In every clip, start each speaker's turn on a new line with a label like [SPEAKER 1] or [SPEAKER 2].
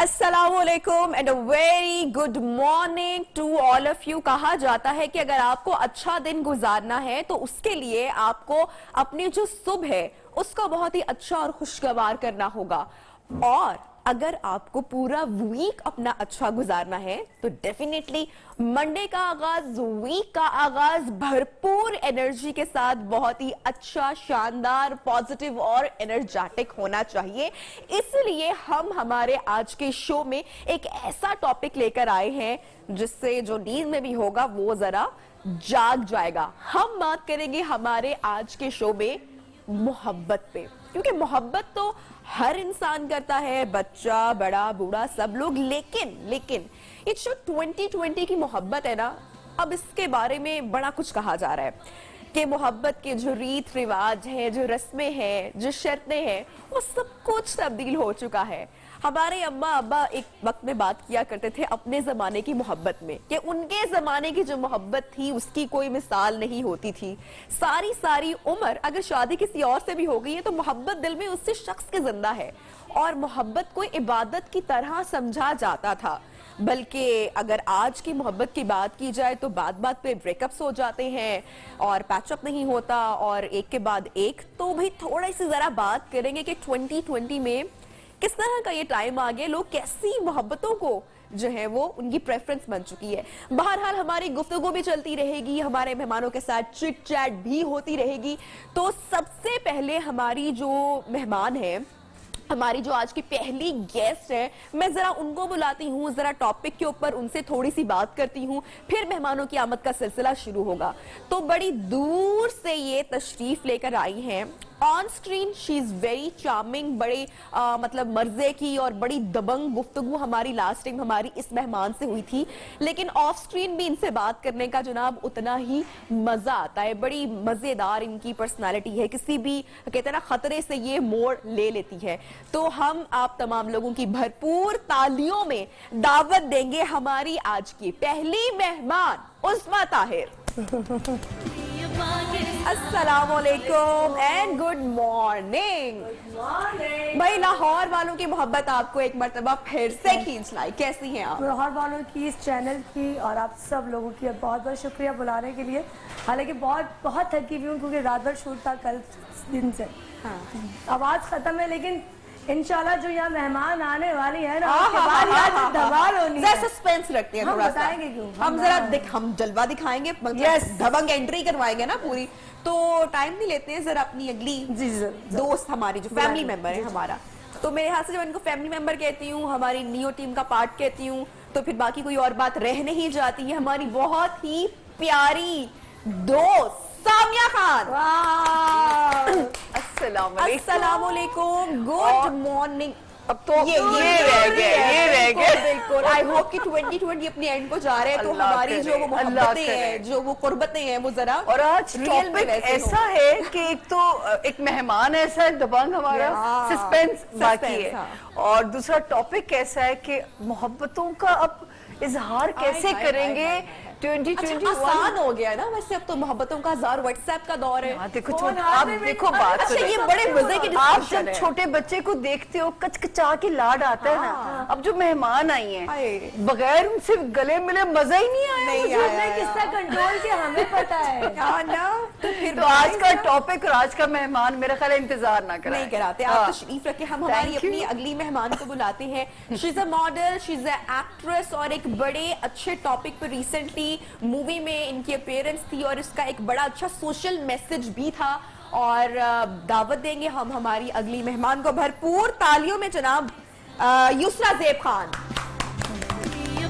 [SPEAKER 1] अस्सलामुअलैकुम and a very good morning to all of you. कहा जाता है कि अगर आपको अच्छा दिन गुजारना है तो उसके लिए आपको अपनी जो सुबह है उसको बहुत ही अच्छा और खुशगवार करना होगा, और अगर आपको पूरा वीक अपना अच्छा गुजारना है तो डेफिनेटली मंडे का आगाज, वीक का आगाज भरपूर एनर्जी के साथ बहुत ही अच्छा, शानदार, पॉजिटिव और एनर्जेटिक होना चाहिए। इसलिए हम हमारे आज के शो में एक ऐसा टॉपिक लेकर आए हैं जिससे जो नींद में भी होगा वो जरा जाग जाएगा। हम बात करेंगे हमारे आज के शो में मोहब्बत पे, क्योंकि मोहब्बत तो हर इंसान करता है, बच्चा, बड़ा, बूढ़ा, सब लोग। लेकिन ये जो 2020 की मोहब्बत है ना, अब इसके बारे में बड़ा कुछ कहा जा रहा है कि मोहब्बत के जो रीत रिवाज है, जो रस्में हैं, जो शर्तें हैं, वो सब कुछ तब्दील हो चुका है। हमारे अम्मा अब्बा एक वक्त में बात किया करते थे अपने जमाने की मोहब्बत में कि उनके जमाने की जो मोहब्बत थी उसकी कोई मिसाल नहीं होती थी। सारी उम्र अगर शादी किसी और से भी हो गई है तो मोहब्बत दिल में उससे शख्स के जिंदा है, और मोहब्बत को इबादत की तरह समझा जाता था। बल्कि अगर आज की मोहब्बत की बात की जाए तो बात पे ब्रेकअप्स हो जाते हैं और पैचअप नहीं होता, और एक के बाद एक। तो भाई थोड़ा सी जरा बात करेंगे कि 2020 में किस तरह का ये टाइम आ गया, लोग कैसी मोहब्बतों को जो है वो उनकी प्रेफरेंस बन चुकी है। बहरहाल हमारी गुफ्तगू भी चलती रहेगी, हमारे मेहमानों के साथ चिट चैट भी होती रहेगी। तो सबसे पहले हमारी जो मेहमान है, हमारी जो आज की पहली गेस्ट है, मैं जरा उनको बुलाती हूँ, जरा टॉपिक के ऊपर उनसे थोड़ी सी बात करती हूँ, फिर मेहमानों की आमद का सिलसिला शुरू होगा। तो बड़ी दूर से ये तशरीफ लेकर आई हैं। On screen she is very charming, बड़े मतलब मर्जे की और बड़ी दबंग गुफ्तगू हमारी लास्ट टाइम हमारी इस मेहमान से हुई थी, लेकिन ऑफ स्क्रीन भी इनसे बात करने का जनाब उतना ही मजा आता है। बड़ी मजेदार इनकी पर्सनालिटी है, किसी भी कहते हैं ना खतरे से ये मोड़ ले लेती है। तो हम आप तमाम लोगों की भरपूर तालियों में दावत देंगे हमारी आज की पहली मेहमान उस्मा ताहिर। अस्सलामुअलैकुम एंड गुड मॉर्निंग। भाई लाहौर वालों की मोहब्बत आपको एक मर्तबा फिर से खींच लाई, कैसी हैं आप?
[SPEAKER 2] लाहौर वालों की, इस चैनल की और आप सब लोगों की बहुत बहुत शुक्रिया बुलाने के लिए। हालांकि बहुत थकी हुई हूँ क्योंकि रात भर शूट था कल दिन से। हाँ। आवाज खत्म है, लेकिन इंशाल्लाह जो यहाँ मेहमान आने वाली है ना, धमाल होनी है।
[SPEAKER 1] सस्पेंस रखते हैं, थोड़ा सा क्यों हम जरा हम जलवा दिखाएंगे, दबंग एंट्री करवाएंगे ना पूरी। तो टाइम नहीं लेते हैं, जरा अपनी अगली दोस्त हमारी जो फैमिली मेंबर है हमारा, तो मेरे हाथ से जब इनको फैमिली मेंबर कहती हूँ, हमारी नियो टीम का पार्ट कहती हूँ, तो फिर बाकी कोई और बात रह नहीं जाती है। हमारी बहुत ही प्यारी दोस्त सामिया खान। अस्सलामुअलैकुम, गुड मॉर्निंग। अब तो ये रह गए बिल्कुल। आई होप कि 2020 अपने एंड को जा रहे हैं, तो हमारी जो वो मोहब्बतें हैं, जो वो कुर्बतें हैं, वो जरा।
[SPEAKER 3] और आज टॉपिक ऐसा है कि एक तो एक मेहमान ऐसा है दबंग, हमारा सस्पेंस बाकी है, और दूसरा टॉपिक ऐसा है कि मोहब्बतों का अब इजहार कैसे करेंगे। 2021
[SPEAKER 1] आसान हो गया ना वैसे, अब तो मोहब्बतों का हजार, व्हाट्सएप का दौर है।
[SPEAKER 3] देखो आप देखो बात,
[SPEAKER 1] अच्छा ये बड़े मजे की
[SPEAKER 3] आप जब छोटे बच्चे को देखते हो कचकचा के लाड आता है ना, अब जो मेहमान आई हैं बगैर उनसे गले मिले मजा ही नहीं आया।
[SPEAKER 2] किसका कंट्रोल किया हमें पता है
[SPEAKER 1] ना। तो फिर
[SPEAKER 3] तो आज का टॉपिक और आज का मेहमान मेरा ख्याल इंतजार ना कराए,
[SPEAKER 1] नहीं कराते। आप तशरीफ रखे, हम हमारी अपनी अगली मेहमान को बुलाते हैं। She is a model, she is a actress, और एक बड़े अच्छे टॉपिक पर रिसेंटली मूवी में इनकी अपीयरेंस थी और इसका एक बड़ा अच्छा सोशल मैसेज भी था। और दावत देंगे हम हमारी अगली मेहमान को भरपूर तालियों में, जनाब युसरा ज़ेब खान।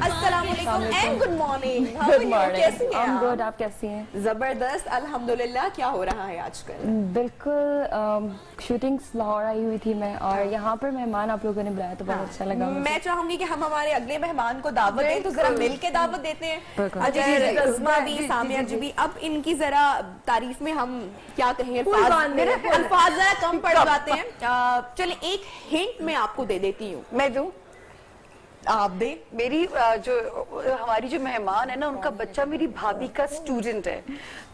[SPEAKER 1] अस्सलामुअलैकुम and good morning.
[SPEAKER 4] Good morning.
[SPEAKER 1] कैसी हैं आप?
[SPEAKER 4] गुड, आप कैसी हैं?
[SPEAKER 1] जबरदस्त अल्हम्दुलिल्लाह। क्या हो रहा है आजकल?
[SPEAKER 4] बिल्कुल, शूटिंग्स लाहौर आई हुई थी मैं, और यहाँ पर मेहमान आप लोगों ने बुलाया तो बहुत अच्छा लगा मुझे।
[SPEAKER 1] मैं चाहूंगी कि हम हमारे अगले मेहमान को दावत दें, तो जरा मिल के दावत देते हैं। अजय, उस्मा भी, सामिया जी भी। अब इनकी जरा तारीफ में हम क्या कहें, अल्फाज जरा कम पड़ जाते हैं। चलिए एक हिंट मैं आपको दे देती हूँ।
[SPEAKER 3] मैं दूं?
[SPEAKER 1] आप दे।
[SPEAKER 3] मेरी हमारी जो मेहमान है ना, उनका बच्चा मेरी भाभी का स्टूडेंट है,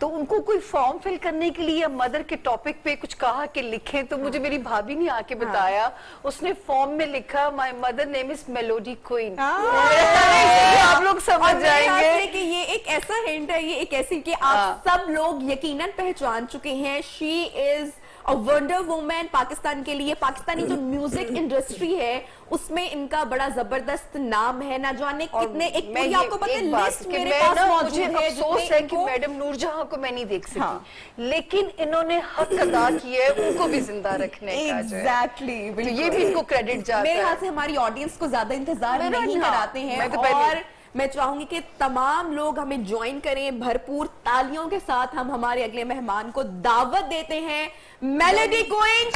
[SPEAKER 3] तो उनको कोई फॉर्म फिल करने के लिए मदर के टॉपिक पे कुछ कहा कि लिखें, तो मुझे मेरी भाभी ने आके बताया, उसने फॉर्म में लिखा my mother name is melody queen. आप लोग समझ जाएंगे
[SPEAKER 1] कि ये एक ऐसा हिंट है, ये एक ऐसी कि आप सब लोग यकीनन पहचान चुके हैं, she is a wonder woman Pakistan के लिए। पाकिस्तानी जो म्यूजिक इंडस्ट्री है उसमें इनका बड़ा जबरदस्त नाम है, ना जाने कितने, एक पूरी आपको पता है लिस्ट मेरे पास मौजूद है।
[SPEAKER 3] अफसोस है कि मैडम नूरजहां को मैं नहीं देख सकी, लेकिन इन्होंने हक अदा किया है उनको भी जिंदा रखने का।
[SPEAKER 1] एग्जैक्टली,
[SPEAKER 3] तो ये भी इनको क्रेडिट जाता है।
[SPEAKER 1] मेरे ख्याल से हमारी ऑडियंस को ज्यादा इंतजार नहीं कराते हैं,
[SPEAKER 3] तो
[SPEAKER 1] और मैं चाहूंगी कि तमाम लोग हमें ज्वाइन करें, भरपूर तालियों के साथ हम हमारे अगले मेहमान को दावत देते हैं, मेलोडी क्वीन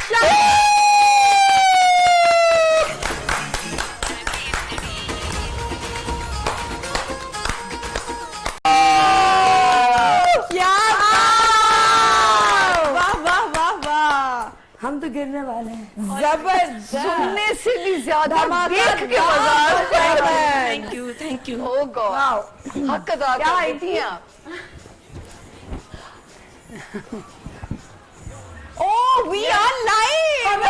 [SPEAKER 2] हम तो गिरने वाले हैं।
[SPEAKER 1] जबरदस्त,
[SPEAKER 3] सुनने से भी ज्यादा देख के
[SPEAKER 5] थैंक यू।
[SPEAKER 3] ओ गॉड, हक अदा कर दी आप।
[SPEAKER 1] Oh we are live.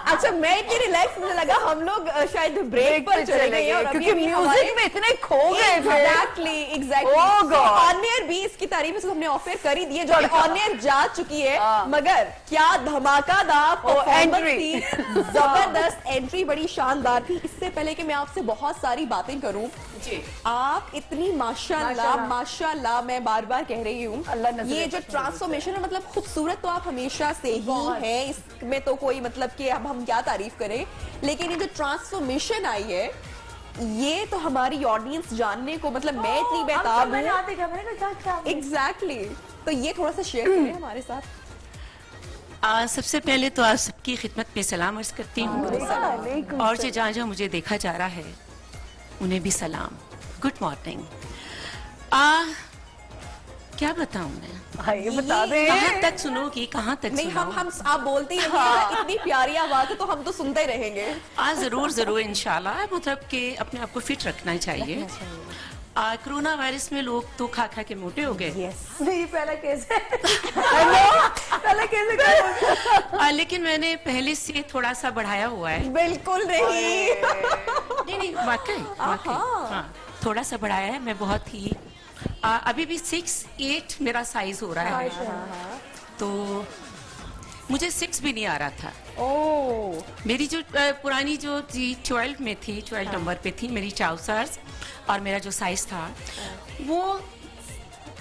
[SPEAKER 1] अच्छा, मैं इतनी रिलैक्स मुझे लगा हम लोग शायद ब्रेक पर चले गए हैं,
[SPEAKER 3] क्योंकि म्यूजिक में इतने खो गए थे।
[SPEAKER 1] Exactly.
[SPEAKER 3] Oh God.
[SPEAKER 1] On air भी इसकी तारीफ से हमने ऑफर कर ही दी है, जो ऑन एयर जा चुकी है, मगर क्या धमाकादार परफॉर्मेंस थी, जबरदस्त एंट्री, बड़ी शानदार थी। इससे पहले कि मैं आपसे बहुत सारी बातें करूं, आप इतनी माशाल्लाह मैं बार बार कह रही हूँ, ये जो ट्रांसफॉर्मेशन है, मतलब खूबसूरत तो आप हमेशा से ही हैं, इसमें तो कोई मतलब कि अब हम क्या तारीफ करें, लेकिन ये जो ट्रांसफॉर्मेशन आई है, ये तो हमारी ऑडियंस जानने को, मतलब मैं इतनी बेताब हूँ। एग्जैक्टली, तो ये थोड़ा सा शेयर करें हमारे साथ।
[SPEAKER 5] सबसे पहले तो आप सबकी खिदमत में सलाम अर्ज करती हूँ, और जो जहाँ जहाँ मुझे देखा जा रहा है उन्हें भी सलाम, गुड मॉर्निंग। क्या बताऊं मैं,
[SPEAKER 3] ये बता दें
[SPEAKER 5] कहाँ तक सुनोगी, कहाँ तक
[SPEAKER 1] नहीं,
[SPEAKER 5] सुनाऊं?
[SPEAKER 1] हम आप बोलते ही इतनी प्यारी आवाज है तो हम तो सुनते ही रहेंगे।
[SPEAKER 5] जरूर इंशाल्लाह, मतलब कि अपने आप को फिट रखना चाहिए। कोरोना वायरस में लोग तो खा खा के मोटे हो गए।
[SPEAKER 2] नहीं, पहला केस है। पहला केस है।
[SPEAKER 5] लेकिन मैंने पहले से थोड़ा सा बढ़ाया हुआ है।
[SPEAKER 1] बिल्कुल नहीं।
[SPEAKER 5] नहीं वाकई हाँ, थोड़ा सा बढ़ाया है। मैं बहुत ही अभी भी 6'8" मेरा साइज हो रहा है, तो मुझे 6 भी नहीं आ रहा था। मेरी जो पुरानी जो 12 में थी, 12 नंबर पे थी मेरी ट्राउजर्स, और मेरा जो साइज था वो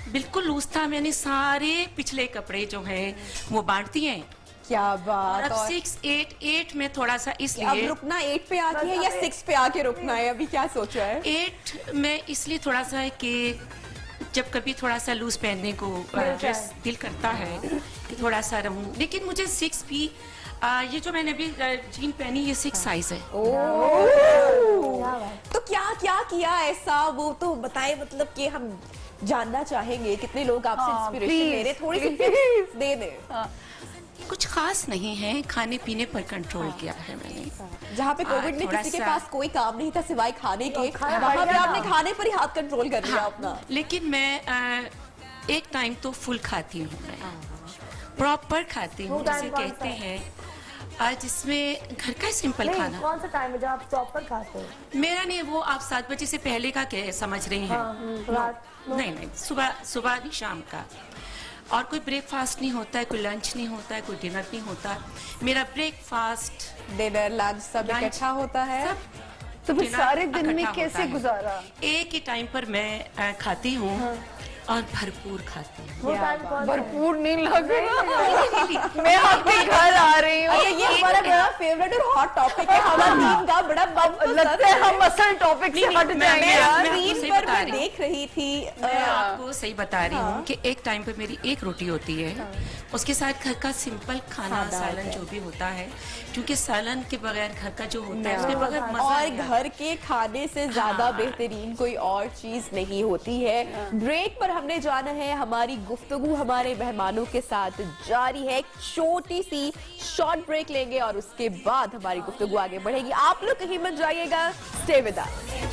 [SPEAKER 5] बिल्कुल लूज था। मैंने सारे पिछले कपड़े जो हैं वो बांट दिए हैं।
[SPEAKER 1] क्या बात।
[SPEAKER 5] और अब 6'8" में थोड़ा सा, इसलिए
[SPEAKER 1] अब रुकना 8 पे आती है या 6 पे आके रुकना है, अभी क्या सोचा है?
[SPEAKER 5] 8 में इसलिए थोड़ा सा है कि जब कभी थोड़ा सा लूज पहनने को ड्रेस दिल करता है कि थोड़ा सा रहूं, लेकिन मुझे 6 भी, ये जो मैंने अभी जीन पहनी, ये 6 साइज है।
[SPEAKER 1] तो क्या क्या किया ऐसा, वो तो बताए, मतलब कि हम जानना चाहेंगे, कितने लोग आपसे इंस्पिरेशन ले रहे, थोड़ी सी टिप्स दे दें।
[SPEAKER 5] कुछ खास नहीं है, खाने पीने पर कंट्रोल किया है मैंने।
[SPEAKER 1] जहाँ पे कोविड में किसी के पास कोई काम नहीं था सिवाय खाने के, वहाँ पे आपने खाने पर ही हाथ कंट्रोल कर लिया अपना।
[SPEAKER 5] लेकिन मैं एक टाइम तो फुल खाती हूँ, मैं प्रॉपर खाती हूँ, जिसे कहते हैं, जिसमें घर का सिंपल खाना।
[SPEAKER 2] कौन सा टाइम है जब आप प्रॉपर खाते हो?
[SPEAKER 5] मेरा नहीं, वो आप 7 बजे से पहले का समझ रही हैं? नहीं, सुबह नहीं, शाम का। और कोई ब्रेकफास्ट नहीं होता है, कोई लंच नहीं होता है, कोई डिनर नहीं होता। मेरा ब्रेकफास्ट,
[SPEAKER 1] डिनर, लंच सब इकट्ठा होता है।
[SPEAKER 3] तो फिर सारे दिन में कैसे गुजारा?
[SPEAKER 5] एक ही टाइम पर मैं खाती हूँ, और भरपूर खाती हूँ।
[SPEAKER 3] भरपूर नहीं लग रहा। मैं आपके घर आ रही हूँ।
[SPEAKER 1] ये हमारा बड़ा फेवरेट और हॉट टॉपिक है, हमारा टीम का बड़ा
[SPEAKER 3] लगता है हम असल टॉपिक से हट जाएंगे यार।
[SPEAKER 1] स्क्रीन पर मैं देख रही थी,
[SPEAKER 5] मैं आपको सही बता रही हूँ कि एक टाइम पर मेरी एक रोटी होती है, उसके साथ घर का सिंपल खाना, सालन जो भी होता है, क्योंकि सालन के बगैर घर का जो होता है उसके बगैर मजा
[SPEAKER 1] और
[SPEAKER 5] नहीं आता।
[SPEAKER 1] घर के खाने से ज्यादा बेहतरीन कोई और चीज नहीं होती है। ब्रेक पर हमने जाना है, हमारी गुफ्तगू हमारे मेहमानों के साथ जारी है। एक छोटी सी शॉर्ट ब्रेक लेंगे और उसके उसके बाद हमारी गुफ्तगू आगे बढ़ेगी। आप लोग कहीं मत जाइएगा, stay with us.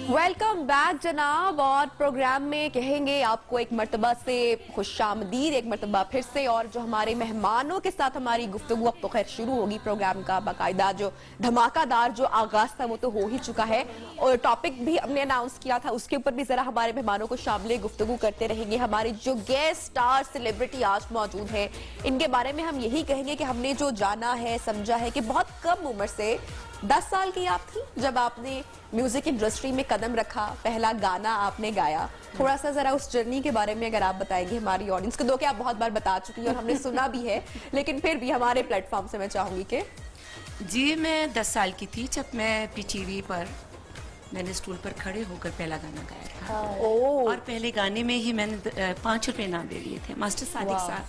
[SPEAKER 1] Welcome back जनाब, और प्रोग्राम में कहेंगे आपको एक मर्तबा से खुशामदीद, एक मर्तबा फिर से। और जो हमारे मेहमानों के साथ हमारी गुफ्तगू अब तो खैर शुरू होगी, प्रोग्राम का बाकायदा जो धमाकादार जो आगाज था वो तो हो ही चुका है, और टॉपिक भी हमने अनाउंस किया था, उसके ऊपर भी जरा हमारे मेहमानों को शामिल गुफ्तगू करते रहेंगे। हमारे जो गेस्ट स्टार सेलिब्रिटी आज मौजूद हैं, इनके बारे में हम यही कहेंगे कि हमने जो जाना है, समझा है कि बहुत कम उम्र से, 10 साल की आप थी जब आपने म्यूजिक इंडस्ट्री में कदम रखा, पहला गाना आपने गाया। थोड़ा सा जरा उस जर्नी के बारे में अगर आप बताएंगे हमारी ऑडियंस को, दो कि आप बहुत बार बता चुकी हैं और हमने सुना भी है, लेकिन फिर भी हमारे प्लेटफॉर्म से मैं चाहूंगी कि
[SPEAKER 5] जी, मैं 10 साल की थी जब मैं पीटीवी पर मैंने स्टूल पर खड़े होकर पहला गाना गाया था। और पहले गाने में ही मैंने 5 रुपए इनाम दे दिए थे। मास्टर सादिक साहब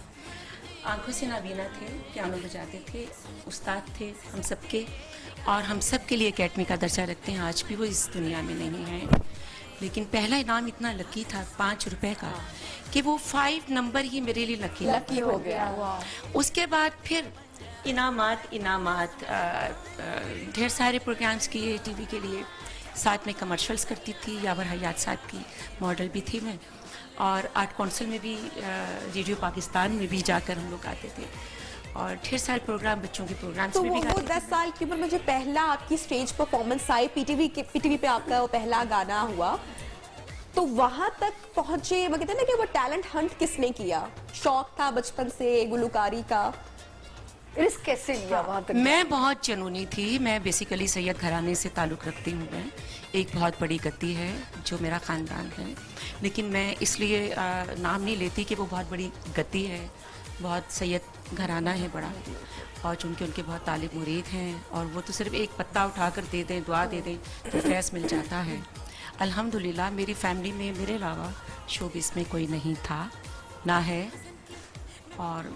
[SPEAKER 5] आंखों से नाबीना थे, पियानो बजाते थे, उस्ताद थे हम सबके, और हम सब के लिए एकेडमी का दर्जा रखते हैं। आज भी वो इस दुनिया में नहीं है, लेकिन पहला इनाम इतना लकी था 5 रुपए का कि वो 5 नंबर ही मेरे लिए लकी
[SPEAKER 1] हो गया।
[SPEAKER 5] उसके बाद फिर इनामात ढेर सारे प्रोग्राम्स किए टीवी के लिए, साथ में कमर्शियल्स करती थी। यावर हयात साहब की मॉडल भी थी मैं, और आर्ट काउंसिल में भी, रेडियो पाकिस्तान में भी जाकर हम लोग गाते थे, और ढेर सारे प्रोग्राम, बच्चों के प्रोग्राम्स
[SPEAKER 1] तो
[SPEAKER 5] में भी
[SPEAKER 1] वो
[SPEAKER 5] गाते
[SPEAKER 1] 10 साल की उम्र में जो पहला आपकी स्टेज परफॉर्मेंस आई, पीटीवी पे आपका वो पहला गाना हुआ, तो वहां तक पहुंचे, मैं कहते हैं ना कि वो टैलेंट हंट किसने किया? शौक था बचपन से गुलकारी का?
[SPEAKER 3] रिस्क कैसे लिया वहां तक?
[SPEAKER 5] मैं बहुत जनूनी थी। मैं बेसिकली सैयद घराने से ताल्लुक़ रखती हूँ। मैं एक बहुत बड़ी गद्दी है जो मेरा ख़ानदान है, लेकिन मैं इसलिए नाम नहीं लेती कि वो बहुत बड़ी गद्दी है। बहुत सैयद घराना है बड़ा, और चूँकि उनके बहुत तालिब मुरीद हैं, और वो तो सिर्फ एक पत्ता उठाकर दे दें, दुआ दे दें तो फैज़ मिल जाता है। अल्हम्दुलिल्लाह मेरी फैमिली में मेरे अलावा शोबिस में कोई नहीं था, ना है, और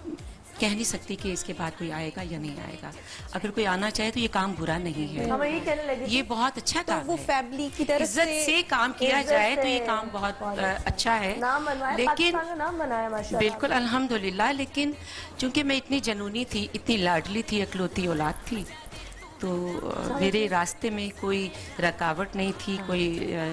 [SPEAKER 5] कह नहीं सकती कि इसके बाद कोई आएगा या नहीं आएगा। अगर कोई आना चाहे तो ये काम बुरा नहीं है,
[SPEAKER 2] हम यही कहने लगे थे।
[SPEAKER 5] ये बहुत अच्छा
[SPEAKER 1] तो
[SPEAKER 5] काम
[SPEAKER 1] वो
[SPEAKER 5] है।
[SPEAKER 1] फैमिली की तरफ
[SPEAKER 5] इज्जत से काम किया
[SPEAKER 2] इज्जत
[SPEAKER 5] जाए तो
[SPEAKER 2] से
[SPEAKER 5] ये काम बहुत अच्छा है।
[SPEAKER 2] नाम बनवाया,
[SPEAKER 5] लेकिन
[SPEAKER 2] पाकिस्तान का नाम बनाया माशाल्लाह।
[SPEAKER 5] बिल्कुल अल्हम्दुलिल्लाह, लेकिन चूंकि मैं इतनी जनूनी थी, इतनी लाडली थी, इकलौती औलाद थी, तो मेरे रास्ते में कोई रुकावट नहीं थी, कोई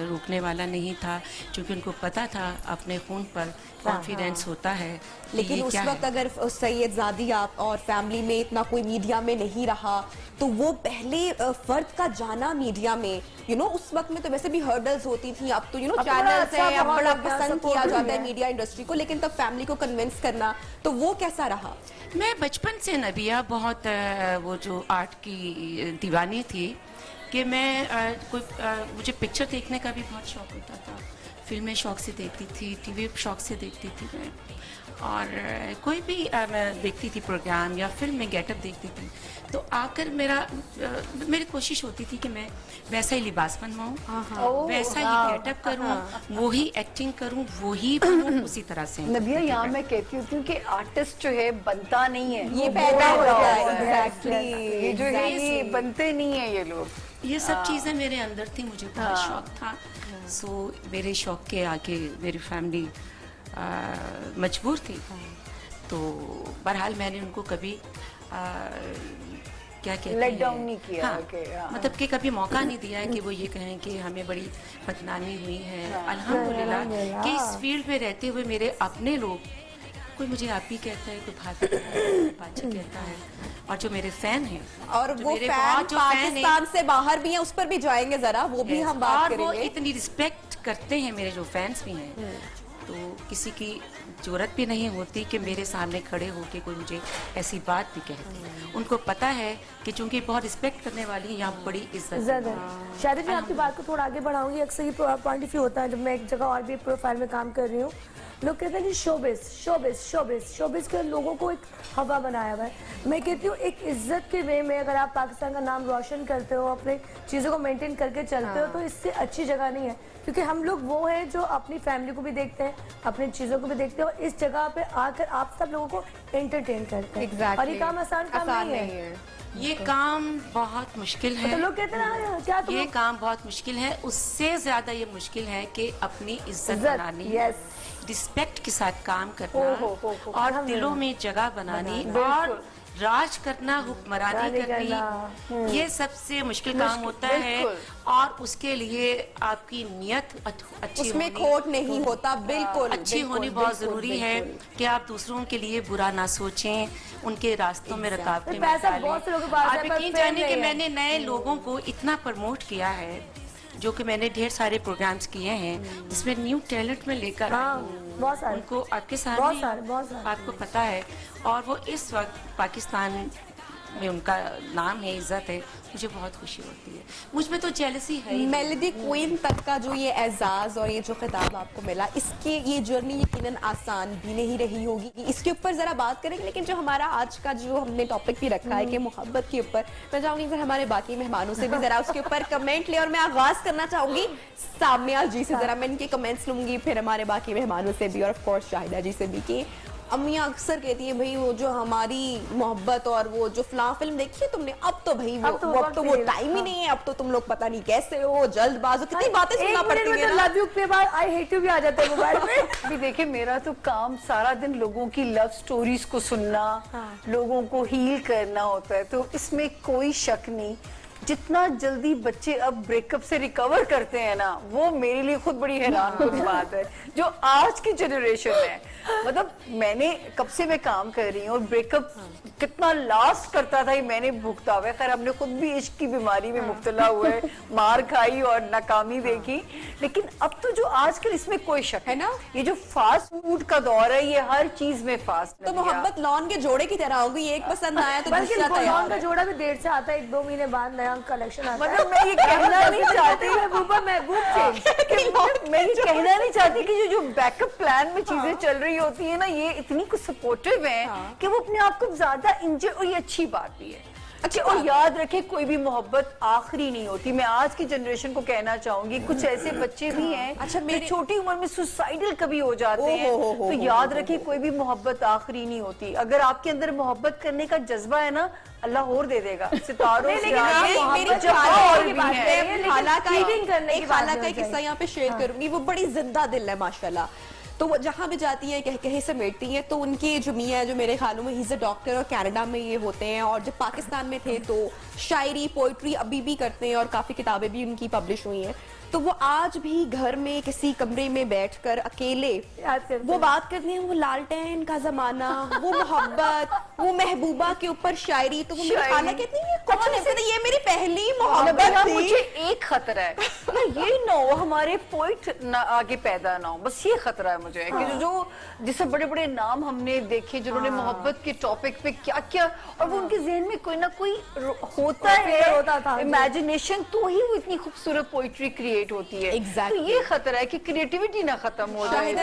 [SPEAKER 5] रोकने वाला नहीं था, क्योंकि उनको पता था अपने खून पर कॉन्फिडेंस होता है।
[SPEAKER 1] लेकिन उस वक्त अगर सैयदजादी आप और फैमिली में इतना कोई मीडिया में नहीं रहा, तो वो पहले फर्द का जाना मीडिया में, उस वक्त में तो वैसे भी हर्डल्स होती थी। अब तो चैनल्स हैं, अब बड़ा पसंद किया जाता है मीडिया इंडस्ट्री को, लेकिन तब फैमिली को कन्विंस करना, तो वो कैसा रहा?
[SPEAKER 5] मैं बचपन से नबिया बहुत वो जो आर्ट की दीवानी थी कि मैं मुझे पिक्चर देखने का भी बहुत शौक होता था। फिल्में शौक से देखती थी, टीवी शौक से देखती थी मैं, और कोई भी मैं देखती थी प्रोग्राम या फिल्म में गेटअप देखती थी, तो आकर मेरी कोशिश होती थी कि मैं वैसा ही लिबास बनवाऊं, वैसा ही गेटअप करूं, वही एक्टिंग करूं, वही बनूं, उसी तरह से।
[SPEAKER 3] नबिया, यहाँ मैं कहती हूँ कि आर्टिस्ट जो है बनता नहीं है,
[SPEAKER 1] ये पैदा होता है।
[SPEAKER 3] एग्जैक्टली, ये जो है
[SPEAKER 5] Exactly.
[SPEAKER 3] ये बनते नहीं है ये लोग।
[SPEAKER 5] ये सब चीज़ें मेरे अंदर थी, मुझे बहुत शौक था। सो मेरे शौक के आगे मेरी फैमिली मजबूर थी, तो बहरहाल मैंने उनको कभी क्या कहते हैं,
[SPEAKER 3] Let down नहीं किया,
[SPEAKER 5] हाँ,
[SPEAKER 3] okay, हाँ।
[SPEAKER 5] मतलब कि कभी मौका नहीं दिया है कि वो ये कहें कि हमें बड़ी बदनामी हुई है। अल्हम्दुलिल्लाह कि इस फील्ड में रहते हुए मेरे अपने लोग, कोई मुझे आप ही कहता है, कोई भाभी कहता है, बाजी कहता है, और जो मेरे फैन हैं,
[SPEAKER 1] और
[SPEAKER 5] जो
[SPEAKER 1] वो
[SPEAKER 5] मेरे
[SPEAKER 1] फैन
[SPEAKER 5] बहुत जो फैन हैं,
[SPEAKER 1] पाकिस्तान से बाहर भी हैं, उस पर भी जाएंगे जरा, वो भी हम बात
[SPEAKER 5] और वो
[SPEAKER 1] करेंगे।
[SPEAKER 5] इतनी रिस्पेक्ट करते हैं मेरे जो फैंस भी हैं, तो किसी की जरूरत भी नहीं होती कि मेरे सामने खड़े होके कोई मुझे ऐसी बात भी कहती। उनको पता है कि चूंकि बहुत रिस्पेक्ट करने वाली है, यहाँ बड़ी इज्जत है।
[SPEAKER 2] शायद जी आपकी बात को थोड़ा आगे बढ़ाऊंगी। अक्सर ये पॉइंट ऑफ व्यू होता है, जब मैं एक जगह और भी प्रोफाइल में काम कर रही हूँ, लोग कहते हैं कि शोबिस शोबिस शोबिस शोबिस के लोगों को एक हवा बनाया हुआ है। मैं कहती हूँ एक इज्जत के वे में अगर आप पाकिस्तान का नाम रोशन करते हो, अपने चीज़ों को मेंटेन करके चलते हो, तो इससे अच्छी जगह नहीं है। क्योंकि हम लोग वो हैं जो अपनी फैमिली को भी देखते हैं, अपनी चीज़ों को भी देखते हैं, और इस जगह पे आकर आप सब लोगों को एंटरटेन करते हैं।
[SPEAKER 1] Exactly.
[SPEAKER 2] और ये काम आसान काम नहीं है।
[SPEAKER 5] ये काम बहुत मुश्किल है।
[SPEAKER 2] तो लोग कहते हैं ना क्या तुम
[SPEAKER 5] ये काम बहुत मुश्किल है, उससे ज्यादा ये मुश्किल है कि अपनी इज्जत बनानी।
[SPEAKER 2] यस,
[SPEAKER 5] रिस्पेक्ट के साथ काम करना
[SPEAKER 3] हो,
[SPEAKER 5] और दिलों में जगह बनानी और राज करना, हुक्मरानी करनी, ये सबसे मुश्किल काम होता है। और उसके लिए आपकी नियत अच्छी
[SPEAKER 1] उसमें
[SPEAKER 5] होनी,
[SPEAKER 1] खोट नहीं होता, बिल्कुल
[SPEAKER 5] अच्छी
[SPEAKER 1] बिल्कुल,
[SPEAKER 5] होनी बहुत
[SPEAKER 1] बिल्कुल,
[SPEAKER 5] जरूरी है
[SPEAKER 1] बिल्कुल।
[SPEAKER 5] कि आप दूसरों के लिए बुरा ना सोचें, उनके रास्तों में रुकावटें मत
[SPEAKER 2] पैसा
[SPEAKER 5] डालें।
[SPEAKER 2] बहुत से लोगों के पास है,
[SPEAKER 5] आप
[SPEAKER 2] पर
[SPEAKER 5] यकीन
[SPEAKER 2] प्रेम
[SPEAKER 5] जानिए कि
[SPEAKER 2] नहीं है।
[SPEAKER 5] मैंने नए लोगों को इतना प्रमोट किया है, जो कि मैंने ढेर सारे प्रोग्राम्स किए हैं जिसमें न्यू टैलेंट में लेकर आई हूँ।
[SPEAKER 2] बहुत सारे
[SPEAKER 5] उनको आपके
[SPEAKER 2] बहुत
[SPEAKER 5] सामने
[SPEAKER 2] सारे
[SPEAKER 5] आपको पता है, और वो इस वक्त पाकिस्तान में उनका नाम है, इज्जत है, मुझे बहुत खुशी होती है। मुझ में तो जेलसी है ही नहीं।
[SPEAKER 1] मेलोडी क्वीन तक का जो ये एजाज और ये जो खिताब आपको मिला, इसकी ये जर्नी यकीनन आसान भी नहीं रही होगी। इसके ऊपर जरा बात करेंगे, लेकिन जो हमारा आज का जो हमने टॉपिक भी रखा है कि मोहब्बत के ऊपर, मैं चाहूंगी फिर हमारे बाकी मेहमानों से भी जरा उसके ऊपर कमेंट ले। और मैं आगाज करना चाहूंगी सामिया जी से, जरा मैं इनके कमेंट्स लूंगी, फिर हमारे बाकी मेहमानों से भी और ऑफ कोर्स शाहिदा जी से भी। कि अम्मियाँ अक्सर कहती हैं भाई वो जो हमारी मोहब्बत और वो जो फलां फिल्म देखी है तुमने, अब तो भाई वो अब तो वो टाइम ही नहीं है, अब तो तुम लोग पता नहीं कैसे हो, जल्दबाज हो, कितनी बातें सुनना पड़ती है ना।
[SPEAKER 2] लव यू के बाद आई हेट यू भी आ जाते हैं मोबाइल में।
[SPEAKER 3] अभी देखिए, मेरा तो काम सारा दिन लोगों की लव स्टोरीज को सुनना, लोगों को हील करना होता है, तो इसमें कोई शक नहीं। जितना जल्दी बच्चे अब ब्रेकअप से रिकवर करते हैं ना, वो मेरे लिए खुद बड़ी हैरानकुन बात है। जो आज की जनरेशन है, मतलब मैंने कब से मैं काम कर रही हूँ और ब्रेकअप कितना लास्ट करता था, ये मैंने भुगता हुआ है। खैर, हमने खुद भी इश्क की बीमारी में मुब्तला हुए, मार खाई और नाकामी देखी, लेकिन अब तो जो आजकल इसमें कोई शक
[SPEAKER 1] है ना,
[SPEAKER 3] ये जो फास्ट फूड का दौर है, ये हर चीज में फास्ट।
[SPEAKER 1] तो मोहब्बत लॉन के जोड़े की तरह होगी, एक पसंद आया तो
[SPEAKER 2] बल्कि
[SPEAKER 1] दूसरा तैयार
[SPEAKER 2] लॉन का
[SPEAKER 1] है।
[SPEAKER 2] जोड़ा भी देर से आता है, 1-2 महीने बाद नया कलेक्शन आता है।
[SPEAKER 3] मतलब मैं ये कहना नहीं चाहती,
[SPEAKER 2] महबूब चेंज
[SPEAKER 3] मैं ये कहना नहीं चाहती कि जो बैकअप प्लान में चीजें चल रही होती है ना, ये इतनी कुछ सपोर्टिव है कि वो अपने आप को ज्यादा इंजॉय, और ये अच्छी बात भी है। अच्छा, और याद रखें, कोई भी मोहब्बत आखिरी नहीं होती। मैं आज की जनरेशन को कहना चाहूंगी, कुछ ऐसे बच्चे भी हैं
[SPEAKER 1] अच्छा,
[SPEAKER 3] जो छोटी उम्र में सुसाइडल कभी हो जाते हैं, तो याद रखें कोई भी मोहब्बत आखिरी नहीं होती। अगर आपके अंदर मोहब्बत करने का जज्बा है ना, अल्लाह और दे देगा सितारों से।
[SPEAKER 1] मेरी खाला का एक किस्सा यहाँ पे शेयर करूंगी, वो बड़ी जिंदा दिल है माशाल्लाह। तो वो जहाँ भी जाती हैं कहीं से बैठती हैं, तो उनके जो मियाँ जो मेरे ख्यालों में ही इज अ डॉक्टर और कनाडा में ये होते हैं, और जब पाकिस्तान में थे तो शायरी पोइट्री अभी भी करते हैं और काफ़ी किताबें भी उनकी पब्लिश हुई हैं। तो वो आज भी घर में किसी कमरे में बैठकर अकेले वो बात करते हैं, वो लालटेन का जमाना, वो मोहब्बत, वो महबूबा के ऊपर शायरी। तो वो मेरी खाला कहती है कौन है, कहते ये मेरी पहली मोहब्बत थी।
[SPEAKER 3] मुझे एक खतरा है ना, ये ना हो हमारे पोइट ना आगे पैदा ना हो, बस ये खतरा है मुझे कि जो जिसे बड़े बड़े नाम हमने देखे जिन्होंने मोहब्बत के टॉपिक पे क्या क्या, और वो उनके जहन में कोई ना कोई होता है इमेजिनेशन, तो ही वो इतनी खूबसूरत पोइट्री क्रिएट होती है।
[SPEAKER 1] Exactly.
[SPEAKER 3] तो ये खतरा है कि क्रिएटिविटी ना खत्म हो जाए।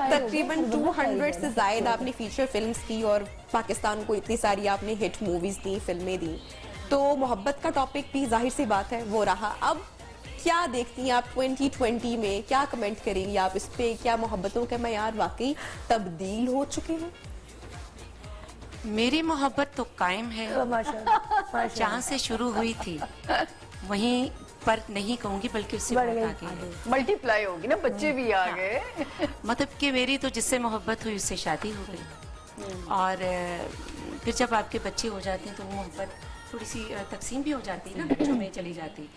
[SPEAKER 1] तकरीबन 200 से ज्यादा आपने फीचर फिल्म्स की और पाकिस्तान को इतनी सारी आपने हिट मूवीज दी, फिल्में दी, तो मोहब्बत का टॉपिक भी जाहिर सी बात है वो रहा। अब क्या देखती हैं आप 2020 में, क्या कमेंट करेंगी आप इस पे? क्या मोहब्बतों के मयार वाकई तब्दील हो चुके हैं?
[SPEAKER 5] मेरी मोहब्बत तो कायम है, जहाँ से शुरू हुई थी वहीं पर नहीं कहूंगी, बल्कि उससे बहुत आगे है।
[SPEAKER 3] मल्टीप्लाई होगी ना, बच्चे भी आ गए।
[SPEAKER 5] मतलब कि मेरी तो जिससे मोहब्बत हुई उससे शादी हो गई, और फिर जब आपके बच्चे हो जाते हैं तो वो मोहब्बत थोड़ी सी तकसीम भी हो जाती है ना, बच्चों में चली जाती।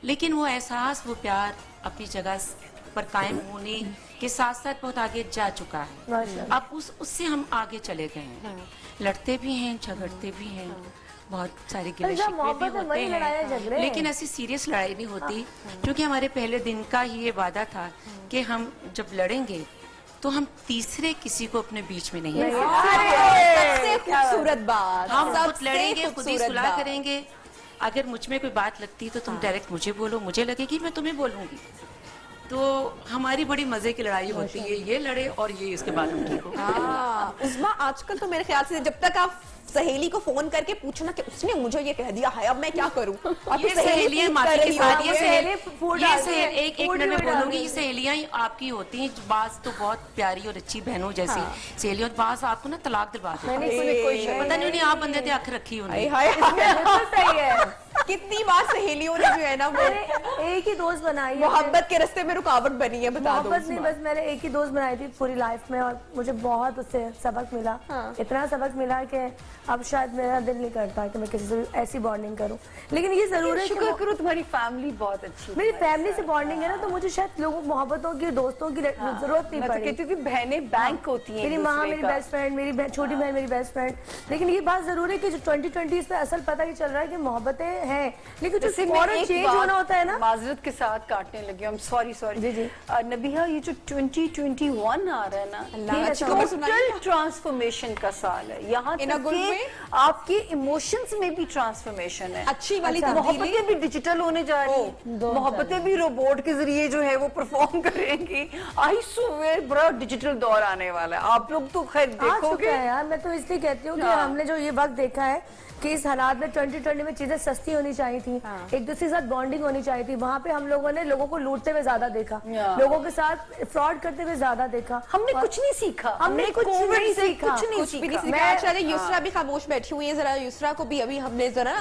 [SPEAKER 5] लेकिन वो एहसास, वो प्यार अपनी जगह पर कायम होने के साथ साथ बहुत आगे जा चुका है। अब उससे हम आगे चले गए हैं, लड़ते भी हैं, झगड़ते भी हैं, बहुत सारे गिले शिकवे भी होते हैं, लेकिन ऐसी सीरियस लड़ाई नहीं होती, क्योंकि हमारे पहले दिन का ही ये वादा था कि हम जब लड़ेंगे तो हम तीसरे किसी को अपने बीच में नहीं
[SPEAKER 1] सबसे खूबसूरत बात,
[SPEAKER 5] हम खुद लड़ेंगे, खुद ही सुलह करेंगे। अगर मुझ में कोई बात लगती तो तुम डायरेक्ट मुझे बोलो, मुझे लगेगी मैं तुम्हें बोलूंगी। तो हमारी बड़ी मजे की लड़ाई होती है, ये लड़े और ये इसके बाद हम ठीक हो।
[SPEAKER 1] उस्मा, आजकल तो मेरे ख्याल से जब तक आप सहेली को फोन करके पूछना कि उसने मुझे ये कह दिया है, अब मैं क्या करूं,
[SPEAKER 5] ये सहेलियां माफी के साथ एक मिनट में बोलूंगी, ये सहेलियां ही आपकी होती हैं, बात तो बहुत प्यारी और अच्छी बहनों जैसी सहेलियों, बात आपको ना तलाक दिलवा देती है, पता नहीं उन्हें आप बंदे थे अख रखी उन्हें।
[SPEAKER 2] सही है।
[SPEAKER 1] कितनी बार सहेलियों ने जो है ना वो
[SPEAKER 2] मैंने एक ही दोस्त बनाई है।
[SPEAKER 1] मोहब्बत के रास्ते में रुकावट बनी है, बता दो।
[SPEAKER 2] मोहब्बत नहीं, बस मैंने एक ही दोस्त बनाई थी पूरी लाइफ में और मुझे बहुत उससे सबक मिला। इतना सबक मिला कि अब शायद मेरा दिल नहीं करता कि मैं किसी से ऐसी बॉन्डिंग करूं। लेकिन ये जरूर है कि
[SPEAKER 3] शुक्र करो तुम्हारी फैमिली बहुत अच्छी है।
[SPEAKER 2] मेरी फैमिली से बॉन्डिंग है ना, तो मुझे शायद लोगों मोहब्बतों की, दोस्तों की जरूरत नहीं
[SPEAKER 3] मैं तो
[SPEAKER 2] पड़ी।
[SPEAKER 3] कहती थी बहनें बैंक होती हैं।
[SPEAKER 2] मेरी माँ मेरी बेस्ट फ्रेंड, मेरी छोटी बहन मेरी बेस्ट फ्रेंड। लेकिन ये बात जरूर है कि जो 2020 में असल पता ही चल रहा है कि मोहब्बतें हैं, लेकिन जो फौरन चेंज होना होता है ना।
[SPEAKER 3] माजरत के साथ काटने लगी, I'm sorry
[SPEAKER 2] जी, जी।
[SPEAKER 3] नबिहा, ये जो 2021 आ रहा है ना, ये
[SPEAKER 1] अच्छी खबर सुनाइए।
[SPEAKER 3] टोटल ट्रांसफॉर्मेशन का साल है। यहाँ
[SPEAKER 1] In a
[SPEAKER 3] तक
[SPEAKER 1] good
[SPEAKER 3] कि
[SPEAKER 1] way?
[SPEAKER 3] आपके इमोशंस में भी ट्रांसफॉर्मेशन है।
[SPEAKER 1] अच्छी वाली
[SPEAKER 3] अच्छा,
[SPEAKER 1] तब्दीली?
[SPEAKER 3] मोहब्बतें भी डिजिटल होने जा रही है, मोहब्बतें भी रोबोट के जरिए जो है वो परफॉर्म करेंगी। आई स्वेयर बड़ा डिजिटल दौर आने वाला है। आप लोग तो खैर
[SPEAKER 2] आ चुका
[SPEAKER 3] देखोगे।
[SPEAKER 2] है यार, मैं तो इसलिए कहती हूँ कि
[SPEAKER 3] हाँ।
[SPEAKER 2] हमने जो ये वक्त देखा है कि इस हालात में 2020 में चीजें सस्ती होनी चाहिए थी, एक दूसरे के साथ बॉन्डिंग होनी चाहिए थी। वहाँ पे हम लोगों ने लोगों को लूटते हुए ज्यादा देखा, लोगों के साथ फ्रॉड करते हुए ज्यादा देखा।
[SPEAKER 3] हमने
[SPEAKER 2] और
[SPEAKER 3] कुछ नहीं सीखा,
[SPEAKER 2] हमने कुछ
[SPEAKER 3] कोविड
[SPEAKER 2] नहीं
[SPEAKER 3] से
[SPEAKER 2] सीखा।
[SPEAKER 3] कुछ नहीं
[SPEAKER 1] कुछ भी नहीं
[SPEAKER 3] सीखा।
[SPEAKER 1] सीखा।
[SPEAKER 2] मैं-
[SPEAKER 1] शायद युसरा भी खामोश बैठी हुई है, जरा युसरा को भी अभी हमने जरा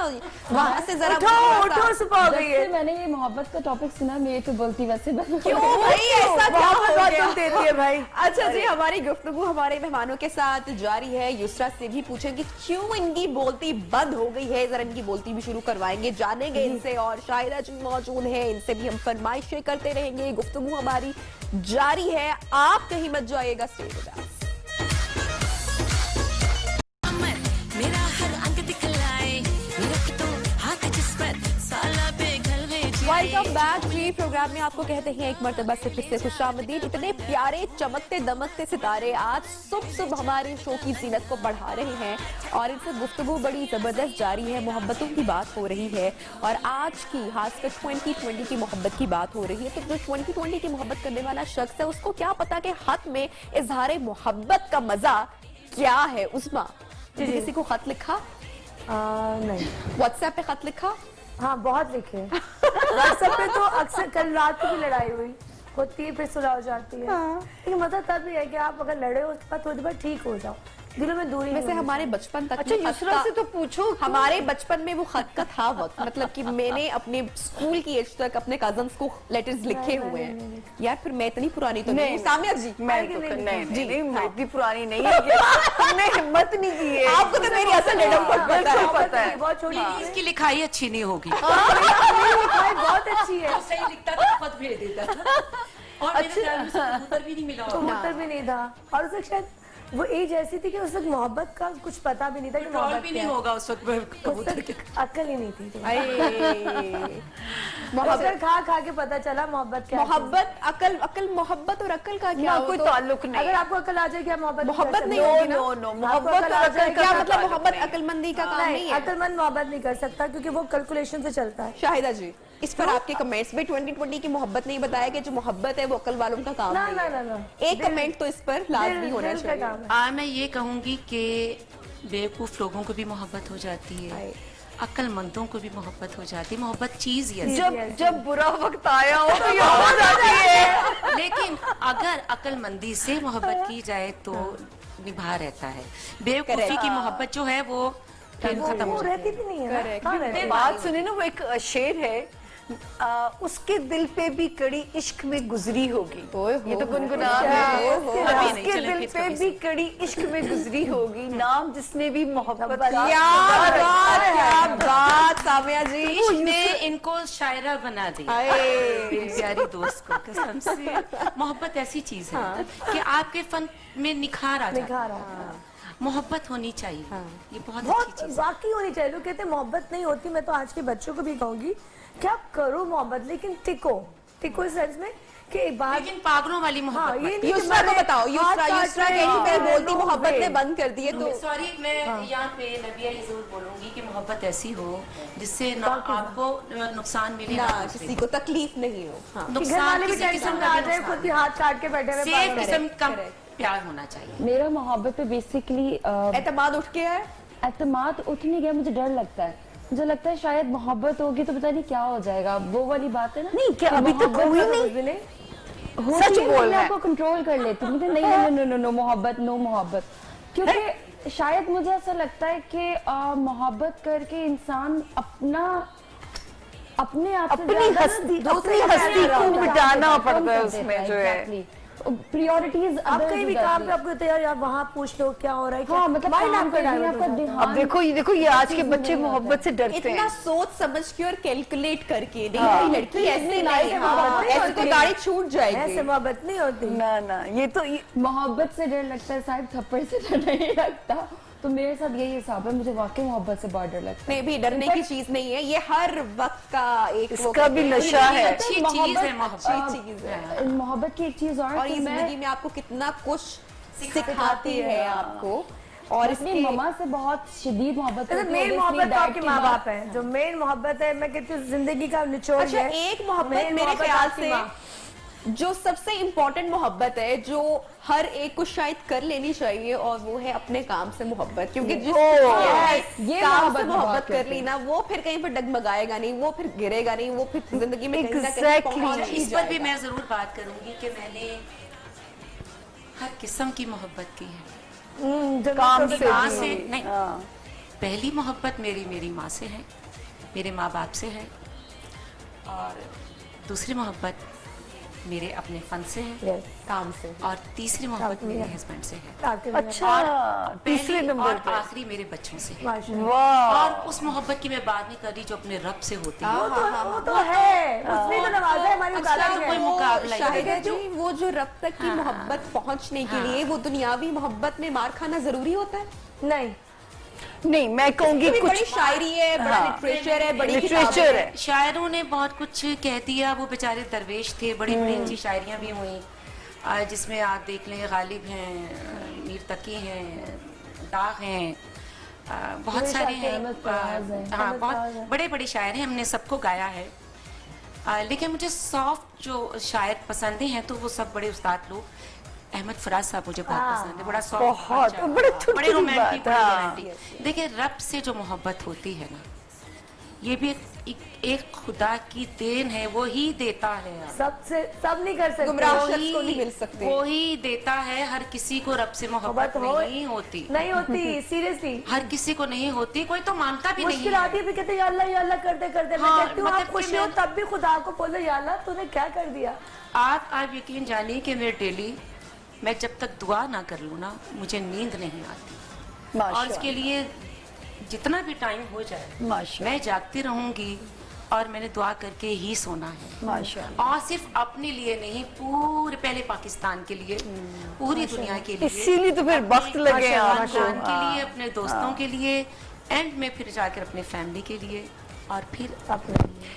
[SPEAKER 1] वहां से जरा
[SPEAKER 2] उठो सुबह हो
[SPEAKER 4] जब
[SPEAKER 2] गई
[SPEAKER 4] से
[SPEAKER 2] है।
[SPEAKER 4] मैंने ये मोहब्बत का टॉपिक सुना, मेरी तो बोलती वैसे बंद हो
[SPEAKER 1] क्यों
[SPEAKER 4] गई।
[SPEAKER 1] भाई ऐसा क्या
[SPEAKER 2] बहुत
[SPEAKER 1] हो
[SPEAKER 2] बात
[SPEAKER 1] गया?
[SPEAKER 2] तुम देती है भाई।
[SPEAKER 1] अच्छा जी, हमारी गुफ्तगू हमारे मेहमानों के साथ जारी है। युसरा से भी पूछेंगे क्यों इनकी बोलती बंद हो गई है, जरा इनकी बोलती भी शुरू करवाएंगे, जानेंगे इनसे। और शाहिदा जी मौजूद है, इनसे भी हम फरमाइशें करते रहेंगे। गुफ्तगू हमारी जारी है, आप कहीं मत जाइएगा। Stay with us.
[SPEAKER 6] मेरा हर अंग दिखलाए, रख दो हाथ जिस पर साला पिघल गए जाए।
[SPEAKER 1] वेलकम बैक जी। प्रोग्राम में आपको कहते हैं एक मर्तबा से फिर से खुशामदीद। इतने प्यारे चमकते दमकते सितारे आज सुबह हमारे शो की जीनत को बढ़ा रहे हैं और इनसे गुफ्तगू बड़ी जबरदस्त जारी है। मोहब्बतों की बात हो रही है और आज की खासकर 2020 की मोहब्बत की बात हो रही है। तो जो 2020 की मोहब्बत करने वाला शख्स है उसको क्या पता कि खत में इजहार मोहब्बत का मजा क्या है। उस्मा, किसी को खत लिखा?
[SPEAKER 2] नहीं,
[SPEAKER 1] व्हाट्सएप पे खत लिखा?
[SPEAKER 2] हाँ बहुत लिखे हैं। व्हाट्सएप पे तो अक्सर कल रात को भी लड़ाई हुई होती है, फिर सुलह हो जाती है। लेकिन मतलब तब भी है कि आप अगर लड़े हो उसके बाद थोड़ी देर ठीक हो जाओ, दिलों में दूरी
[SPEAKER 1] वैसे
[SPEAKER 2] नहीं
[SPEAKER 1] हमारे बचपन तक
[SPEAKER 3] अच्छा,
[SPEAKER 1] में खत
[SPEAKER 3] युसरा
[SPEAKER 1] का-
[SPEAKER 3] से तो पूछो।
[SPEAKER 1] हमारे बचपन में वो खत का था वक्त, मतलब कि मैंने अपने स्कूल की एज तक अपने कजन्स को लेटर्स लिखे हुए हैं। यार फिर मैं इतनी पुरानी तो नहीं हूँ। सामिया जी,
[SPEAKER 3] मैं तो नहीं, मैं इतनी पुरानी नहीं है कि हमने हिम्मत नहीं की है।
[SPEAKER 1] आपको तो मेरी असल डेट ऑफ बर्थ पता है।
[SPEAKER 3] पता है।
[SPEAKER 2] बहुत छोटी सी
[SPEAKER 5] इसकी लिखाई अच्छी नहीं होगी।
[SPEAKER 2] मेरी लिखाई बहुत अच्छी है।
[SPEAKER 5] सही लिखता था, खत भेज देता था। और मेरे ख्याल में उसे कबूतर भी नहीं मिला होगा।
[SPEAKER 2] कबूतर भी नहीं था और उस वक्त शायद वो एज ऐसी थी कि उस वक्त मोहब्बत का कुछ पता भी नहीं था कि
[SPEAKER 5] पेट्रोल
[SPEAKER 2] मोहब्बत
[SPEAKER 5] भी
[SPEAKER 2] क्या
[SPEAKER 5] नहीं
[SPEAKER 2] है।
[SPEAKER 5] होगा उस वक्त
[SPEAKER 2] उस
[SPEAKER 5] कबूतर के।
[SPEAKER 2] वक्त अक्ल ही नहीं थी।
[SPEAKER 1] मोहब्बत
[SPEAKER 2] मोहब्बत खा खा के पता चला मोहब्बत क्या है।
[SPEAKER 1] मोहब्बत अकल अकल मोहब्बत और अकल का क्या
[SPEAKER 3] कोई ताल्लुक नहीं।
[SPEAKER 2] अगर आपको अकल आ जाए क्या मोहब्बत
[SPEAKER 1] मोहब्बत नहीं
[SPEAKER 3] नो
[SPEAKER 1] होगी ना?
[SPEAKER 3] नो नो,
[SPEAKER 2] आपको
[SPEAKER 3] मोहब्बत
[SPEAKER 2] अकल
[SPEAKER 3] और
[SPEAKER 2] आ
[SPEAKER 3] अकल
[SPEAKER 2] जाए
[SPEAKER 3] का
[SPEAKER 1] क्या
[SPEAKER 3] कोई
[SPEAKER 1] मतलब
[SPEAKER 3] ताल्लुक
[SPEAKER 1] मोहब्बत
[SPEAKER 3] नहीं।
[SPEAKER 1] अकलमंदी का काम नहीं है?
[SPEAKER 2] अकलमंद मोहब्बत नहीं कर सकता क्योंकि वो कैलकुलेशन से चलता है।
[SPEAKER 1] शाहिदा जी, इस पर आपके कमेंट्स में 2020 की मोहब्बत नहीं बताया कि जो मोहब्बत है वो अकल वालों का काम
[SPEAKER 2] ना
[SPEAKER 1] नहीं
[SPEAKER 2] ना
[SPEAKER 1] है।
[SPEAKER 2] ना ना,
[SPEAKER 1] एक कमेंट तो इस पर लाजमी होना
[SPEAKER 2] दिल का
[SPEAKER 1] चाहिए।
[SPEAKER 2] काम है।
[SPEAKER 5] मैं ये कहूंगी कि बेवकूफ लोगों को भी मोहब्बत हो जाती है, अक्लमंदों को भी मोहब्बत हो जाती है। मोहब्बत चीज ही है।
[SPEAKER 3] जब बुरा वक्त आया हो तो ये हो जाती है।
[SPEAKER 5] लेकिन अगर अक्लमंदी से मोहब्बत की जाए तो निभा रहता है। बेवकूफी की मोहब्बत जो है वो फिर खत्म हो
[SPEAKER 2] वो
[SPEAKER 5] जाती
[SPEAKER 2] रहती
[SPEAKER 5] है।
[SPEAKER 2] भी नहीं है ना। हाँ, रहती है।
[SPEAKER 3] बात सुने ना, वो एक शेर है, उसके दिल पे भी कड़ी इश्क में गुजरी होगी। ये तो गुनगुना है।
[SPEAKER 5] अभी नहीं,
[SPEAKER 3] उसके
[SPEAKER 5] चलें
[SPEAKER 3] दिल
[SPEAKER 5] फिर
[SPEAKER 3] पे
[SPEAKER 5] कभी
[SPEAKER 3] भी कड़ी इश्क में गुजरी होगी, नाम जिसने भी मोहब्बत का
[SPEAKER 1] क्या बात सामिया जी।
[SPEAKER 5] इसने इनको शायरा बना दिया। मेरी प्यारी दोस्त को कसम से। मोहब्बत ऐसी चीज है कि आपके फन में निखार आ जाता है।
[SPEAKER 2] निखार आता है।
[SPEAKER 5] मोहब्बत होनी चाहिए, ये बहुत अच्छी
[SPEAKER 2] बहुत
[SPEAKER 5] चीज है।
[SPEAKER 2] वाकई होनी चाहिए। लोग कहते हैं मोहब्बत नहीं होती। मैं तो आज के बच्चों को भी कहूंगी कि आप करो मोहब्बत, लेकिन टिको इस सेंस में कि एक बात।
[SPEAKER 5] लेकिन पागलों वाली
[SPEAKER 2] हाँ,
[SPEAKER 5] मोहब्बत
[SPEAKER 2] ये
[SPEAKER 5] मत।
[SPEAKER 2] नहीं कि
[SPEAKER 1] युसरा को
[SPEAKER 2] मैंने
[SPEAKER 1] बताओ,
[SPEAKER 2] हाथ
[SPEAKER 1] युसरा
[SPEAKER 2] काट
[SPEAKER 1] युसरा
[SPEAKER 2] रहे
[SPEAKER 1] कहीं पे
[SPEAKER 2] हैं,
[SPEAKER 1] बोलती
[SPEAKER 2] नो
[SPEAKER 1] मोहब्बत
[SPEAKER 2] वे।
[SPEAKER 1] ने बंद कर दिए तो
[SPEAKER 5] सॉरी, मैं यहाँ पे नबिया ये जरूर बोलूंगी कि मोहब्बत ऐसी हो जिससे ना आपको नुकसान मिले
[SPEAKER 1] ना
[SPEAKER 5] ना
[SPEAKER 1] किसी को तकलीफ नहीं हो। हाँ।
[SPEAKER 2] कि घर
[SPEAKER 5] नुकसान
[SPEAKER 2] वाले भी
[SPEAKER 5] किसी
[SPEAKER 2] टेंशन
[SPEAKER 5] किस्म
[SPEAKER 2] में
[SPEAKER 5] का
[SPEAKER 2] आ
[SPEAKER 5] भी
[SPEAKER 2] जाए,
[SPEAKER 5] नुकसान
[SPEAKER 2] खुद ही हाथ काट के बैठे हुए
[SPEAKER 5] सेफ
[SPEAKER 2] पागल।
[SPEAKER 5] किस्म का प्यार होना चाहिए।
[SPEAKER 4] मेरा मोहब्बत पे बेसिकली
[SPEAKER 1] एतमाद उठ के है।
[SPEAKER 4] एतमाद उठ नहीं गया, मुझे डर लगता है। मुझे लगता है शायद मोहब्बत होगी तो पता नहीं क्या हो जाएगा। वो वाली बात है ना।
[SPEAKER 3] नहीं, क्या अभी तक
[SPEAKER 4] मोहब्बत
[SPEAKER 3] हुई
[SPEAKER 4] का
[SPEAKER 3] नहीं?
[SPEAKER 4] कुछ भी नहीं
[SPEAKER 3] सच
[SPEAKER 4] होती है,
[SPEAKER 3] बोल
[SPEAKER 4] मैं
[SPEAKER 3] रहा है।
[SPEAKER 4] आपको कंट्रोल कर लेती हूँ। मुझे नहीं मोहब्बत, नो मोहब्बत। क्योंकि शायद मुझे ऐसा लगता है कि मोहब्बत करके इंसान अपना अपने आप से
[SPEAKER 3] अपनी हस्ती को मिटाना पड़ता है उसमें जो है
[SPEAKER 4] प्रायोरिटीज।
[SPEAKER 2] आप कहीं भी काम पे आपको तैयार, यार वहाँ पूछ लो क्या हो रहा है,
[SPEAKER 4] हाँ, मतलब
[SPEAKER 2] माइंड
[SPEAKER 4] काम
[SPEAKER 2] आपका
[SPEAKER 4] करने में
[SPEAKER 2] डाइवर्ट
[SPEAKER 4] आपका
[SPEAKER 2] हो जाता है।
[SPEAKER 4] ध्यान
[SPEAKER 3] अब देखो ये आज के बच्चे मोहब्बत से डरते
[SPEAKER 1] इतना
[SPEAKER 3] हैं।
[SPEAKER 1] सोच समझ के और कैलकुलेट करके नहीं भाई, लड़की ऐसे नहीं, हाँ, ऐसे तो गाड़ी छूट जाएगी।
[SPEAKER 2] ऐसे मोहब्बत नहीं होती।
[SPEAKER 3] ना ये तो
[SPEAKER 4] मोहब्बत से डर लगता है शायद, थप्पड़ से डर नहीं लगता। तो मेरे साथ यही हिसाब है, मुझे वाकई मोहब्बत से बहुत डर लगता है।
[SPEAKER 1] नहीं भी डरने की चीज नहीं है, ये हर वक्त का एक वो
[SPEAKER 3] इसका भी नशा है।
[SPEAKER 5] अच्छी चीज है मोहब्बत।
[SPEAKER 1] अच्छी चीज है।
[SPEAKER 4] मोहब्बत की एक चीज
[SPEAKER 1] और
[SPEAKER 4] कि
[SPEAKER 1] ये
[SPEAKER 4] मैं
[SPEAKER 1] जिंदगी में आपको कितना कुछ सिखाती है आपको। और
[SPEAKER 4] अपनी
[SPEAKER 1] इसके
[SPEAKER 4] मम्मा से बहुत शदीद मोहब्बत करती हूँ,
[SPEAKER 2] मेन
[SPEAKER 4] obviously
[SPEAKER 2] मोहब्बत तो
[SPEAKER 4] dad
[SPEAKER 2] आपके
[SPEAKER 4] के
[SPEAKER 2] माँ
[SPEAKER 4] बाद-
[SPEAKER 2] बाप है, जो मेन मोहब्बत है मैं कहती हूँ जिंदगी का निचोड़
[SPEAKER 1] अच्छा,
[SPEAKER 2] है।
[SPEAKER 1] एक मोहब्बत
[SPEAKER 2] मेन
[SPEAKER 1] मेरे
[SPEAKER 2] मोहब्बत
[SPEAKER 1] ख्याल
[SPEAKER 2] आपकी
[SPEAKER 1] से
[SPEAKER 2] माँ।
[SPEAKER 1] जो सबसे इम्पोर्टेंट मोहब्बत है, जो हर एक को शायद कर लेनी चाहिए, और वो है अपने काम से मोहब्बत। क्योंकि जिस
[SPEAKER 4] ये
[SPEAKER 1] काम
[SPEAKER 4] मोहब्बत
[SPEAKER 1] से
[SPEAKER 4] बहुत
[SPEAKER 1] मोहब्बत कर
[SPEAKER 4] करती
[SPEAKER 1] ली ना, वो फिर कहीं पर डगमगाएगा नहीं, वो फिर गिरेगा नहीं, वो फिर जिंदगी में कहीं ना कहीं
[SPEAKER 3] Exactly.
[SPEAKER 1] पहुंच ही
[SPEAKER 5] इस पर भी
[SPEAKER 1] जाएगा।
[SPEAKER 5] मैं जरूर बात करूंगी कि मैंने हर किस्म की मोहब्बत की है।
[SPEAKER 3] काम
[SPEAKER 5] अपनी
[SPEAKER 3] से
[SPEAKER 5] माँ
[SPEAKER 3] भी।
[SPEAKER 5] से नहीं,
[SPEAKER 3] हाँ।
[SPEAKER 5] पहली मोहब्बत मेरी माँ से है, मेरे माँ बाप से है। और दूसरी मोहब्बत मेरे अपने फन से है,
[SPEAKER 1] काम से।
[SPEAKER 5] और तीसरी मोहब्बत मेरे हस्बैंड से है,
[SPEAKER 3] अच्छा, तीसरे
[SPEAKER 5] पहली
[SPEAKER 3] नंबर
[SPEAKER 5] और
[SPEAKER 3] पे।
[SPEAKER 5] आखिरी मेरे बच्चों से है।
[SPEAKER 2] माशाल्लाह।
[SPEAKER 3] वाह,
[SPEAKER 5] और उस मोहब्बत की मैं बात नहीं कर रही जो अपने रब से होती है।
[SPEAKER 2] वो तो है, उसने तो नवाजा है हमारी
[SPEAKER 1] अच्छा,
[SPEAKER 2] औलाद
[SPEAKER 5] कोई
[SPEAKER 2] है।
[SPEAKER 5] मुकाबला ही
[SPEAKER 1] शाहिदा
[SPEAKER 5] नहीं।
[SPEAKER 1] जी, वो जो रब तक की मोहब्बत पहुंचने के लिए वो दुनियावी मोहब्बत में मार खाना जरूरी होता है?
[SPEAKER 2] नहीं,
[SPEAKER 3] नहीं मैं कहूंगी
[SPEAKER 1] बड़ी
[SPEAKER 3] कुछ
[SPEAKER 1] शायरी है, बड़ा
[SPEAKER 3] हाँ।
[SPEAKER 1] लिटरेचर है, बड़ी
[SPEAKER 3] लिटरेचर
[SPEAKER 1] किताबें
[SPEAKER 3] है।
[SPEAKER 1] हैं।
[SPEAKER 5] शायरों ने बहुत कुछ कह दिया, वो बेचारे दरवेश थे, बड़ी बड़ी अच्छी शायरियाँ भी हुई, जिसमें आप देख लें गालिब हैं, मीर तकी हैं, दाग हैं, बहुत सारे हैं।
[SPEAKER 4] अहमद फराज हैं।
[SPEAKER 5] हाँ, बहुत बड़े बड़े शायर हैं, हमने सबको गाया है। लेकिन मुझे सॉफ्ट जो शायर पसंद हैं तो वो सब बड़े उस्ताद लोग। अहमद फराज साहब मुझे बहुत पसंद है, बड़ा सॉफ्ट,
[SPEAKER 3] बहुत, बड़े छोटी
[SPEAKER 5] बड़े
[SPEAKER 3] छोटी
[SPEAKER 5] रोमांटिक,
[SPEAKER 3] बात, हाँ।
[SPEAKER 5] देखिए रब से जो मोहब्बत होती है ना, ये भी एक खुदा की देन है, वो ही देता है यार।
[SPEAKER 2] सब नहीं कर सकते।
[SPEAKER 1] गुमराह
[SPEAKER 2] वो
[SPEAKER 1] शख्स को नहीं मिल सकते।
[SPEAKER 5] वो ही देता है, हर किसी को रब से मोहब्बत
[SPEAKER 2] हो-
[SPEAKER 5] नहीं होती,
[SPEAKER 2] नहीं होती, सीरियसली
[SPEAKER 5] हर किसी को नहीं होती, कोई तो मानता भी नहीं
[SPEAKER 2] मुश्किल
[SPEAKER 5] है।
[SPEAKER 2] आती है, फिर कहते हैं, या अल्लाह करते करते मैं
[SPEAKER 5] हाँ,
[SPEAKER 2] कहती हूँ
[SPEAKER 5] मतलब
[SPEAKER 2] आप खुश
[SPEAKER 5] कि
[SPEAKER 2] हो
[SPEAKER 5] मैं-
[SPEAKER 2] तब भी खुदा को बोलो या अल्लाह तूने क्या कर दिया।
[SPEAKER 5] आप यकीन जानिए कि मैं डेली, मैं जब तक दुआ ना कर लूँ ना, मुझे नींद नहीं आती। और
[SPEAKER 3] माशाल्लाह,
[SPEAKER 5] इसके लिए जितना भी टाइम हो जाए
[SPEAKER 3] माशाल्लाह,
[SPEAKER 5] मैं जागती रहूंगी, और मैंने दुआ करके ही सोना है।
[SPEAKER 3] माशाल्लाह।
[SPEAKER 5] और सिर्फ अपने लिए नहीं, पूरे पहले पाकिस्तान के लिए, पूरी दुनिया के लिए,
[SPEAKER 3] इसीलिए तो फिर वक्त लगे
[SPEAKER 5] अपने
[SPEAKER 3] आपको।
[SPEAKER 5] खानदान के लिए, अपने दोस्तों के लिए, एंड में फिर जाकर अपने फैमिली के लिए, और फिर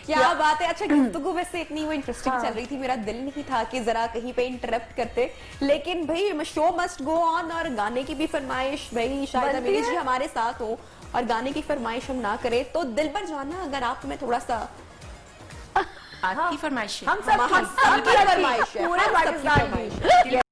[SPEAKER 1] क्या बात है। अच्छा, गुफ्तगू वैसे इतनी वो इंटरेस्टिंग चल रही थी, मेरा दिल नहीं था कि जरा कहीं पे इंटरप्ट करते, लेकिन भाई शो मस्ट गो ऑन। और गाने की भी फरमाइश, भाई शायद
[SPEAKER 2] बनती
[SPEAKER 1] मेरी
[SPEAKER 2] है।
[SPEAKER 1] जी हमारे साथ हो और गाने की फरमाइश हम ना करें तो दिल पर जाना, अगर आप में थोड़ा सा
[SPEAKER 5] आपकी फरमाइश है।
[SPEAKER 2] हम सब
[SPEAKER 1] हम सबकी फरमाइश है,
[SPEAKER 2] पूरे
[SPEAKER 1] हम सबकी
[SPEAKER 2] पाकिस्तान
[SPEAKER 1] फरमाइश है।